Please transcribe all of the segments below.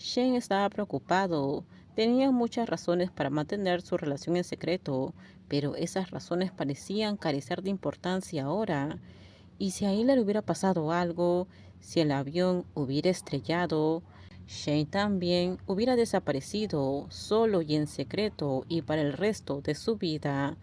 Shane estaba preocupado. Tenía muchas razones para mantener su relación en secreto, pero esas razones parecían carecer de importancia ahora. ¿Y si a él le hubiera pasado algo? Si el avión hubiera estrellado, Shane también hubiera desaparecido, solo y en secreto, y para el resto de su vida.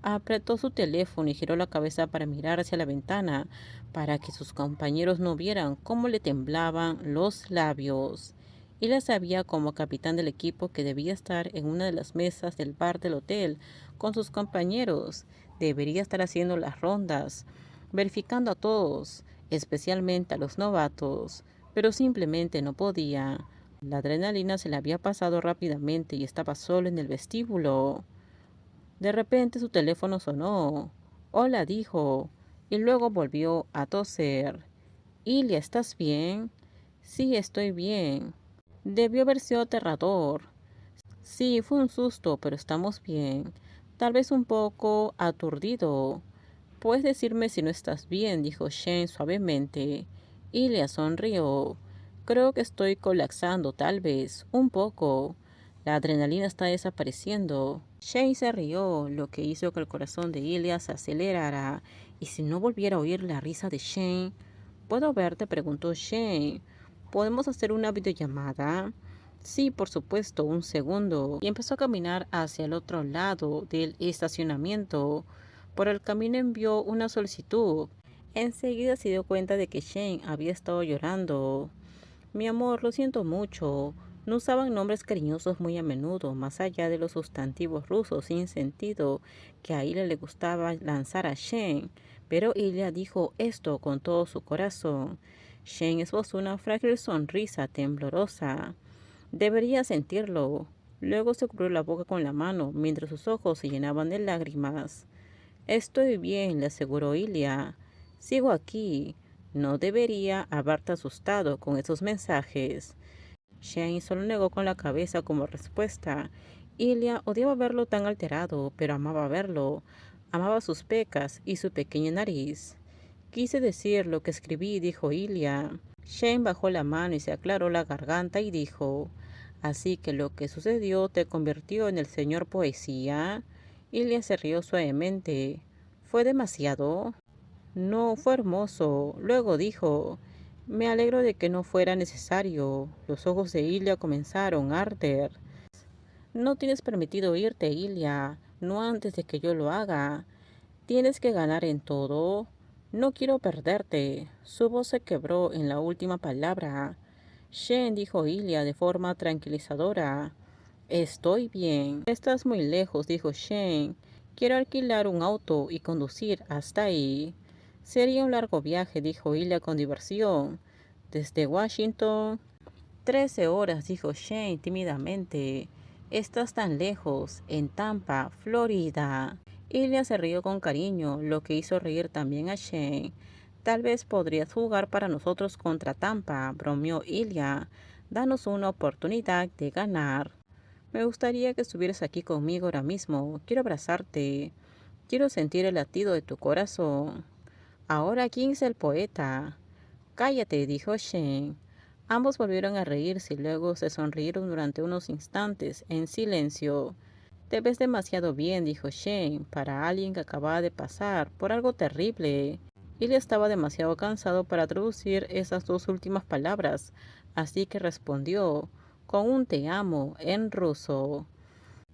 Apretó su teléfono y giró la cabeza para mirar hacia la ventana, para que sus compañeros no vieran cómo le temblaban los labios. Y le sabía como capitán del equipo que debía estar en una de las mesas del bar del hotel con sus compañeros. Debería estar haciendo las rondas, verificando a todos, especialmente a los novatos, pero simplemente no podía. La adrenalina se le había pasado rápidamente y estaba solo en el vestíbulo. De repente su teléfono sonó. Hola, dijo, y luego volvió a toser. Ilia, ¿estás bien? Sí, estoy bien. Debió haber sido aterrador. Sí, fue un susto, pero estamos bien. Tal vez un poco aturdido. Puedes decirme si no estás bien, dijo Shane suavemente. Ilia sonrió. Creo que estoy colapsando, tal vez, un poco. La adrenalina está desapareciendo. Shane se rió, lo que hizo que el corazón de Ilia se acelerara. ¿Y si no volviera a oír la risa de Shane? ¿Puedo verte?, preguntó Shane. ¿Podemos hacer una videollamada? Sí, por supuesto, un segundo. Y empezó a caminar hacia el otro lado del estacionamiento. Por el camino envió una solicitud. Enseguida se dio cuenta de que Shane había estado llorando. Mi amor, lo siento mucho. No usaban nombres cariñosos muy a menudo, más allá de los sustantivos rusos sin sentido que a Ilya le gustaba lanzar a Shane. Pero Ilya dijo esto con todo su corazón. Shane esbozó una frágil sonrisa temblorosa. Debería sentirlo. Luego se cubrió la boca con la mano mientras sus ojos se llenaban de lágrimas. Estoy bien, le aseguró Ilya. Sigo aquí. No debería haberte asustado con esos mensajes. Shane solo negó con la cabeza como respuesta. Ilya odiaba verlo tan alterado, pero amaba verlo. Amaba sus pecas y su pequeña nariz. Quise decir lo que escribí, dijo Ilya. Shane bajó la mano y se aclaró la garganta y dijo, así que lo que sucedió te convirtió en el señor poesía. Ilya se rió suavemente. ¿Fue demasiado? No, fue hermoso. Luego dijo, me alegro de que no fuera necesario. Los ojos de Ilya comenzaron a arder. No tienes permitido irte, Ilya, no antes de que yo lo haga. Tienes que ganar en todo. No quiero perderte. Su voz se quebró en la última palabra. Shen, dijo Ilya de forma tranquilizadora. Estoy bien. Estás muy lejos, dijo Shen. Quiero alquilar un auto y conducir hasta ahí. Sería un largo viaje, dijo Ilya con diversión. Desde Washington. 13 horas, dijo Shane tímidamente. Estás tan lejos, en Tampa, Florida. Ilya se rió con cariño, lo que hizo reír también a Shane. Tal vez podrías jugar para nosotros contra Tampa, bromeó Ilya. Danos una oportunidad de ganar. Me gustaría que estuvieras aquí conmigo ahora mismo. Quiero abrazarte. Quiero sentir el latido de tu corazón. Ahora, ¿quién es el poeta? Cállate, dijo Shane. Ambos volvieron a reírse y luego se sonrieron durante unos instantes en silencio. Te ves demasiado bien, dijo Shane, para alguien que acababa de pasar por algo terrible. Él estaba demasiado cansado para traducir esas dos últimas palabras, así que respondió con un te amo en ruso.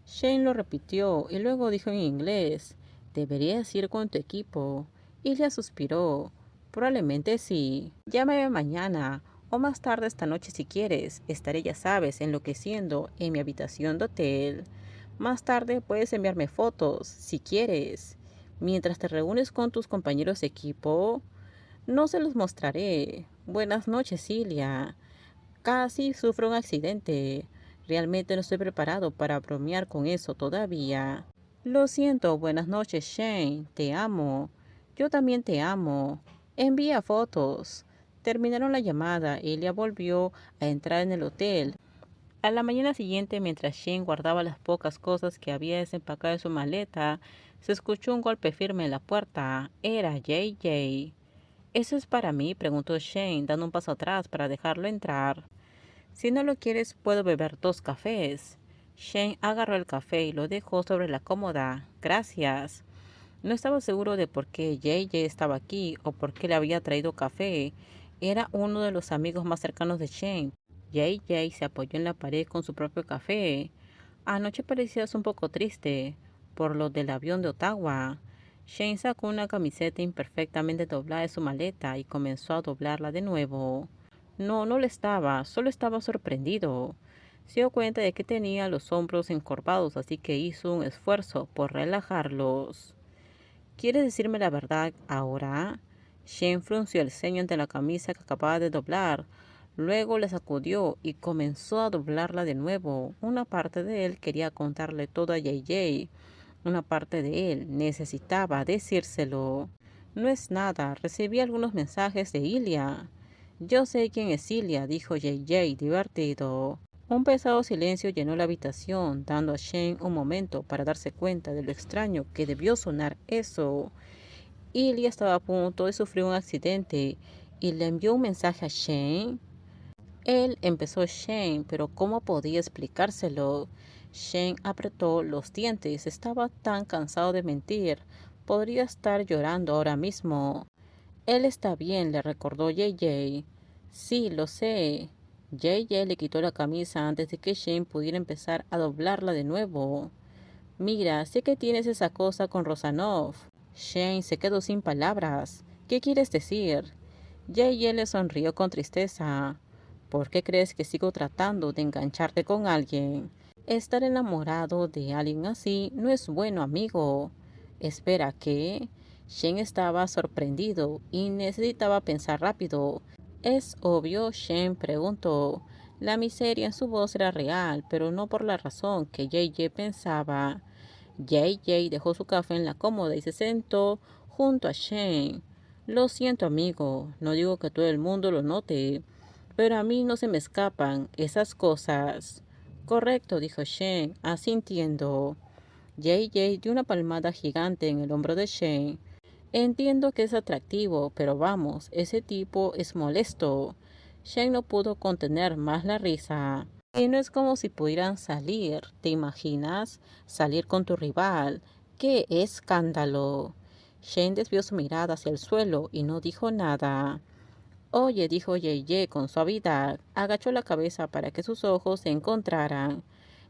Shane lo repitió y luego dijo en inglés, deberías ir con tu equipo. Ilya suspiró. Probablemente sí. Llámame mañana o más tarde esta noche si quieres. Estaré, ya sabes, enloqueciendo en mi habitación de hotel. Más tarde puedes enviarme fotos si quieres. Mientras te reúnes con tus compañeros de equipo, no se los mostraré. Buenas noches, Ilya. Casi sufro un accidente. Realmente no estoy preparado para bromear con eso todavía. Lo siento, buenas noches, Shane. Te amo. Yo también te amo. Envía fotos. Terminaron la llamada y Elia volvió a entrar en el hotel. A la mañana siguiente, mientras Shane guardaba las pocas cosas que había desempacado en su maleta, se escuchó un golpe firme en la puerta. Era JJ. ¿Eso es para mí?, preguntó Shane, dando un paso atrás para dejarlo entrar. Si no lo quieres, puedo beber 2 cafés. Shane agarró el café y lo dejó sobre la cómoda. Gracias. No estaba seguro de por qué JJ estaba aquí o por qué le había traído café. Era uno de los amigos más cercanos de Shane. JJ se apoyó en la pared con su propio café. Anoche parecías un poco triste por lo del avión de Ottawa. Shane sacó una camiseta imperfectamente doblada de su maleta y comenzó a doblarla de nuevo. No, no lo estaba, solo estaba sorprendido. Se dio cuenta de que tenía los hombros encorvados, así que hizo un esfuerzo por relajarlos. ¿Quieres decirme la verdad ahora? Shane frunció el ceño ante la camisa que acababa de doblar. Luego la sacudió y comenzó a doblarla de nuevo. Una parte de él quería contarle todo a JJ. Una parte de él necesitaba decírselo. No es nada, recibí algunos mensajes de Ilya. Yo sé quién es Ilya, dijo JJ, divertido. Un pesado silencio llenó la habitación, dando a Shane un momento para darse cuenta de lo extraño que debió sonar eso. Ilya estaba a punto de sufrir un accidente y le envió un mensaje a Shane. Él empezó Shane, pero ¿cómo podía explicárselo? Shane apretó los dientes, estaba tan cansado de mentir. Podría estar llorando ahora mismo. Él está bien, le recordó JJ. Sí, lo sé. JJ le quitó la camisa antes de que Shane pudiera empezar a doblarla de nuevo. Mira, sé que tienes esa cosa con Rosanov. Shane se quedó sin palabras. ¿Qué quieres decir? JJ le sonrió con tristeza. ¿Por qué crees que sigo tratando de engancharte con alguien? Estar enamorado de alguien así no es bueno, amigo. Espera, ¿qué? Shane estaba sorprendido y necesitaba pensar rápido. Es obvio, Shane preguntó. La miseria en su voz era real, pero no por la razón que JJ pensaba. JJ dejó su café en la cómoda y se sentó junto a Shane. Lo siento, amigo, no digo que todo el mundo lo note, pero a mí no se me escapan esas cosas. Correcto, dijo Shane, asintiendo. JJ dio una palmada gigante en el hombro de Shane. Entiendo que es atractivo, pero vamos, ese tipo es molesto. Shane no pudo contener más la risa. Y no es como si pudieran salir, ¿te imaginas? Salir con tu rival. ¡Qué escándalo! Shane desvió su mirada hacia el suelo y no dijo nada. Oye, dijo JJ con suavidad. Agachó la cabeza para que sus ojos se encontraran.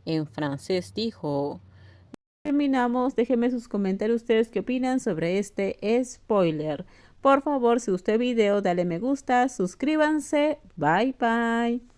En francés dijo: terminamos, déjenme sus comentarios ustedes qué opinan sobre este spoiler. Por favor, si gustó el video, dale me gusta, suscríbanse. Bye bye.